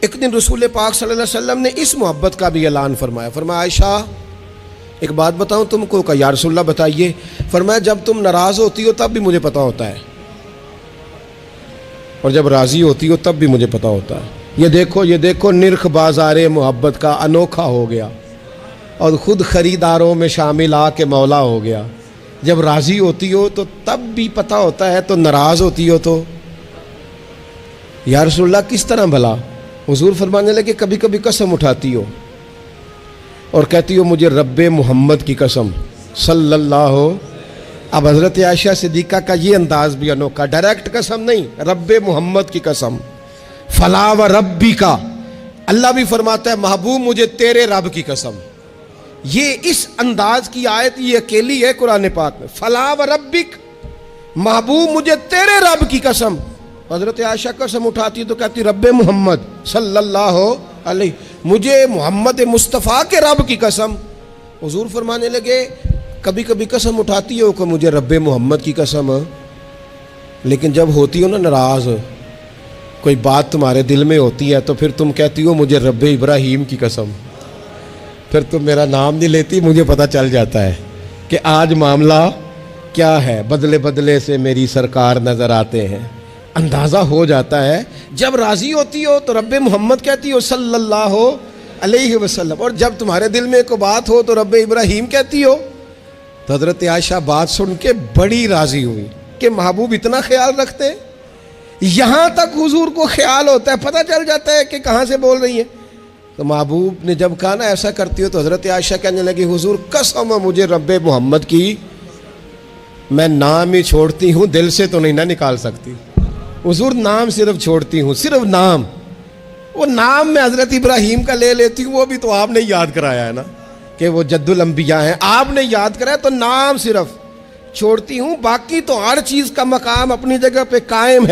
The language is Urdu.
ایک دن رسول پاک صلی اللہ علیہ وسلم نے اس محبت کا بھی اعلان فرمایا. فرمایا عائشہ ایک بات بتاؤں تم کو؟ کہ یا رسول اللہ بتائیے. فرمایا جب تم ناراض ہوتی ہو تب بھی مجھے پتہ ہوتا ہے، اور جب راضی ہوتی ہو تب بھی مجھے پتہ ہوتا ہے. یہ دیکھو نرخ بازار محبت کا انوکھا ہو گیا، اور خود خریداروں میں شامل آ کے مولا ہو گیا. جب راضی ہوتی ہو تو تب بھی پتہ ہوتا ہے، تو ناراض ہوتی ہو تو یا رسول اللہ کس طرح بھلا؟ حضور فرمانے لگے کبھی کبھی قسم اٹھاتی ہو اور کہتی ہو مجھے رب محمد کی قسم صلی اللہ. اب حضرت عائشہ صدیقہ کا یہ انداز بھی انوکھا، ڈائریکٹ قسم نہیں، رب محمد کی قسم. فلا و ربی کا، اللہ بھی فرماتا ہے محبوب مجھے تیرے رب کی قسم. یہ اس انداز کی آیت یہ اکیلی ہے قرآن پاک میں. فلا و ربک، محبوب مجھے تیرے رب کی قسم. حضرت عائشہ قسم اٹھاتی تو کہتی رب محمد صلی اللہ علیہ، مجھے محمد مصطفیٰ کے رب کی قسم. حضور فرمانے لگے کبھی کبھی قسم اٹھاتی ہو کہ مجھے رب محمد کی قسم، لیکن جب ہوتی ہو نا ناراض، کوئی بات تمہارے دل میں ہوتی ہے تو پھر تم کہتی ہو مجھے رب ابراہیم کی قسم. پھر تم میرا نام نہیں لیتی، مجھے پتہ چل جاتا ہے کہ آج معاملہ کیا ہے. بدلے بدلے سے میری سرکار نظر آتے ہیں، اندازہ ہو جاتا ہے. جب راضی ہوتی ہو تو رب محمد کہتی ہو صلی اللہ علیہ وسلم، اور جب تمہارے دل میں کوئی بات ہو تو رب ابراہیم کہتی ہو. تو حضرت عائشہ بات سن کے بڑی راضی ہوئی کہ محبوب اتنا خیال رکھتے ہیں. یہاں تک حضور کو خیال ہوتا ہے، پتہ چل جاتا ہے کہ کہاں سے بول رہی ہے. تو محبوب نے جب کہا نا ایسا کرتی ہو، تو حضرت عائشہ کہنے لگی حضور قسم مجھے رب محمد کی، میں نام ہی چھوڑتی ہوں، دل سے تو نہیں نہ نکال سکتی. حضور نام صرف چھوڑتی ہوں، صرف نام. وہ نام میں حضرت ابراہیم کا لے لیتی ہوں، وہ بھی تو آپ نے یاد کرایا ہے نا کہ وہ جد الانبیاء ہیں، آپ نے یاد کرایا. تو نام صرف چھوڑتی ہوں، باقی تو ہر چیز کا مقام اپنی جگہ پہ قائم ہے.